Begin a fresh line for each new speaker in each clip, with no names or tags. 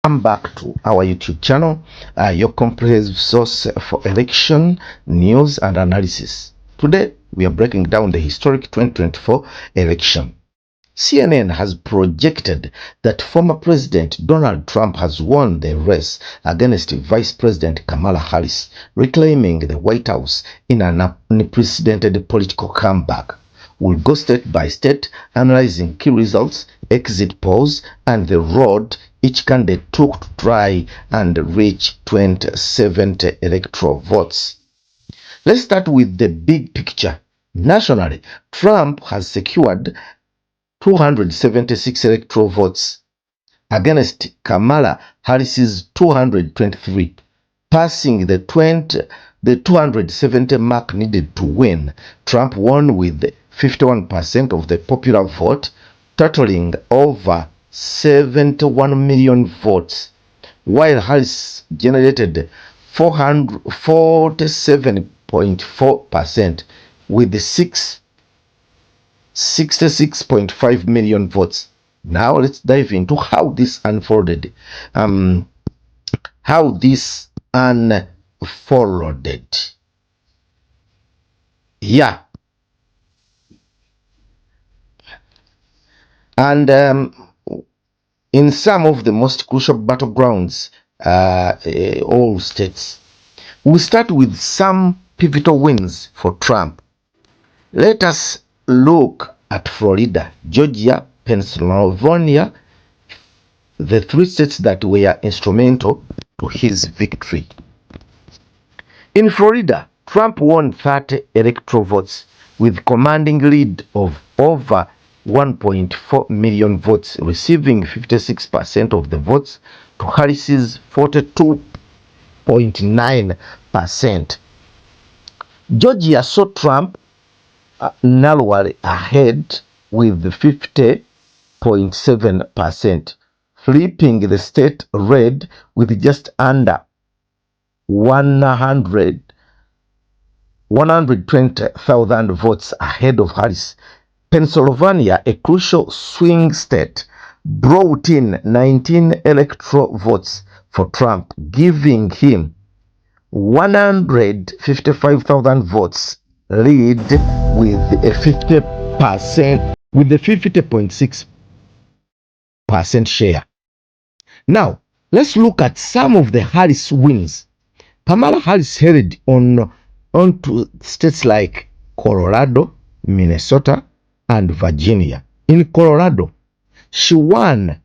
Welcome back to our YouTube channel, your comprehensive source for election news and analysis. Today, we are breaking down the historic 2024 election. CNN has projected that former President Donald Trump has won the race against Vice President Kamala Harris, reclaiming the White House in an unprecedented political comeback. We'll go state by state, analyzing key results, exit polls, and the road each candidate took to try and reach 2070 electoral votes. Let's start with the big picture. Nationally, Trump has secured 276 electoral votes against Kamala Harris's 223, passing the 270 mark needed to win. Trump won with 51% of the popular vote, totaling over 71 million votes, while Harris generated 47.4% with 66.5 million votes. Now let's dive into how this unfolded. Yeah. And in some of the most crucial battlegrounds, all states, we'll start with some pivotal wins for Trump. Let us look at Florida, Georgia, Pennsylvania, the three states that were instrumental to his victory. In Florida, Trump won 30 electoral votes with commanding lead of over 1.4 million votes, receiving 56% of the votes to Harris's 42.9%. Georgia saw Trump narrowly ahead with 50.7%, flipping the state red with just under 120,000 votes ahead of Harris. Pennsylvania, a crucial swing state, brought in 19 electoral votes for Trump, giving him 155,000 votes lead with a 50.6% share. Now, let's look at some of the Harris wins. Kamala Harris headed on to states like Colorado, Minnesota, and Virginia. In Colorado, she won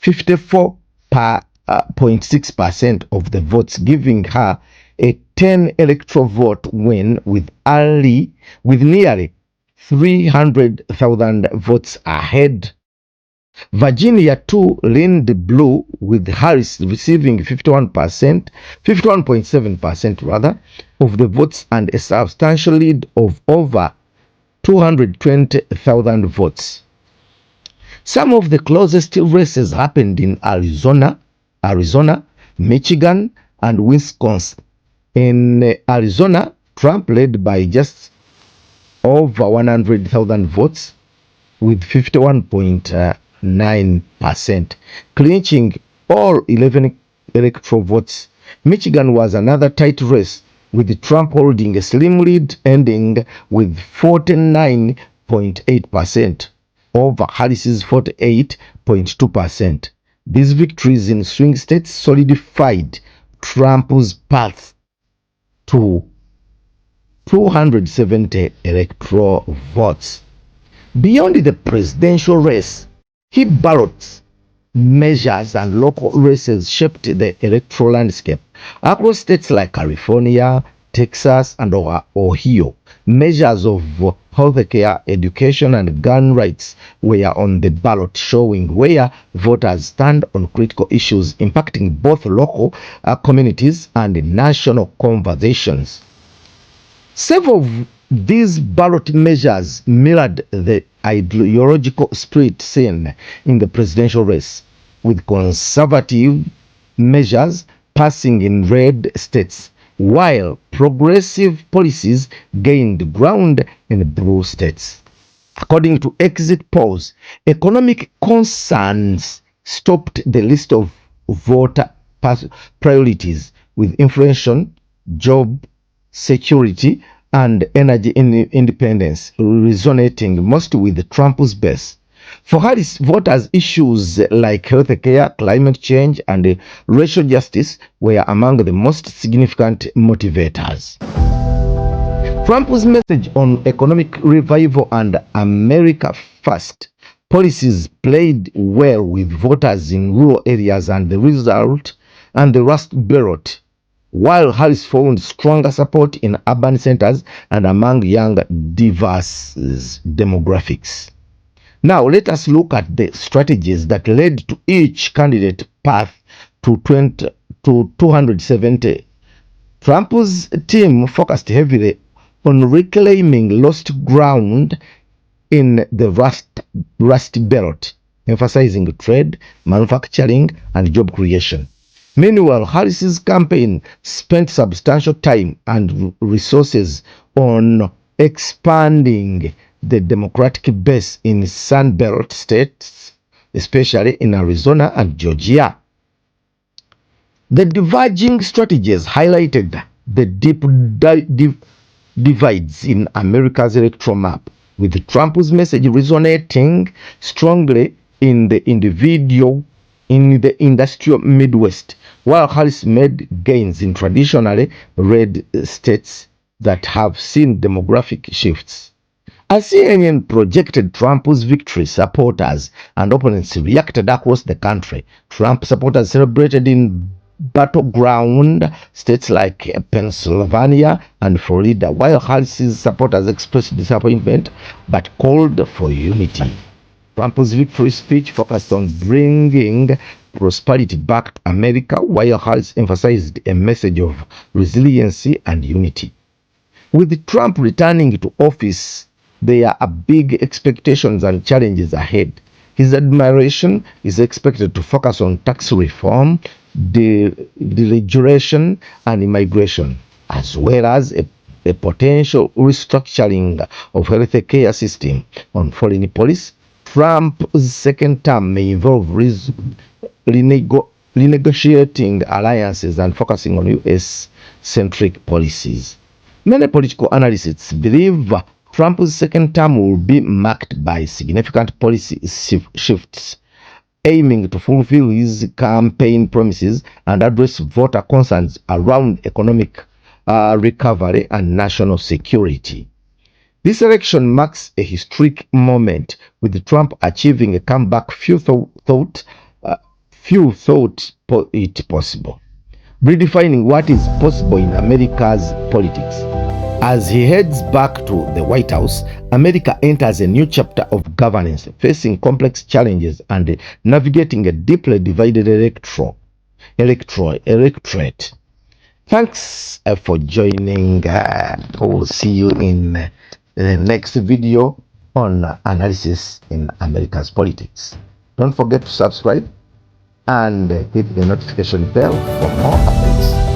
54.6% of the votes, giving her a 10 electoral vote win with nearly 300,000 votes ahead. Virginia too leaned blue, with Harris receiving 51.7% rather of the votes and a substantial lead of over 220,000 votes. Some of the closest races happened in Arizona, Michigan, and Wisconsin. In Arizona, Trump led by just over 100,000 votes with 51.9%, clinching all 11 electoral votes. Michigan was another tight race, with Trump holding a slim lead, ending with 49.8% over Harris's 48.2%. These victories in swing states solidified Trump's path to 270 electoral votes. Beyond the presidential race, key ballots measures and local races shaped the electoral landscape. Across states like California, Texas, and Ohio, measures of healthcare, education, and gun rights were on the ballot, showing where voters stand on critical issues impacting both local communities and national conversations. Several of these ballot measures mirrored the ideological spirit seen in the presidential race, with conservative measures passing in red states, while progressive policies gained ground in blue states. According to exit polls, economic concerns stopped the list of voter priorities with inflation, job security, and energy independence resonating most with Trump's base. For Harris, voters' issues like healthcare, climate change, and racial justice were among the most significant motivators. Trump's message on economic revival and America First policies played well with voters in rural areas, and the Rust Belt, while Harris found stronger support in urban centers and among young, diverse demographics. Now, let us look at the strategies that led to each candidate path to 270. Trump's team focused heavily on reclaiming lost ground in the Rust Belt, emphasizing trade, manufacturing, and job creation. Meanwhile, Harris's campaign spent substantial time and resources on expanding the Democratic base in Sun Belt states, especially in Arizona and Georgia. The diverging strategies highlighted the deep divides in America's electoral map, with Trump's message resonating strongly in the industrial Midwest, while Harris made gains in traditionally red states that have seen demographic shifts. As CNN projected Trump's victory, supporters and opponents reacted across the country. Trump supporters celebrated in battleground states like Pennsylvania and Florida, while Harris's supporters expressed disappointment but called for unity. Trump's victory speech focused on bringing prosperity back to America, while Harris emphasized a message of resiliency and unity. With Trump returning to office, there are big expectations and challenges ahead. His administration is expected to focus on tax reform, deregulation, and immigration, as well as a potential restructuring of healthcare system. On foreign policy, Trump's second term may involve renegotiating alliances and focusing on U.S.-centric policies. Many political analysts believe Trump's second term will be marked by significant policy shifts, aiming to fulfill his campaign promises and address voter concerns around economic recovery and national security. This election marks a historic moment, with Trump achieving a comeback few thought it possible, redefining what is possible in America's politics. As he heads back to the White House, America enters a new chapter of governance, facing complex challenges and navigating a deeply divided electorate. Thanks for joining. We'll see you in the next video on analysis in America's politics. Don't forget to subscribe and hit the notification bell for more updates.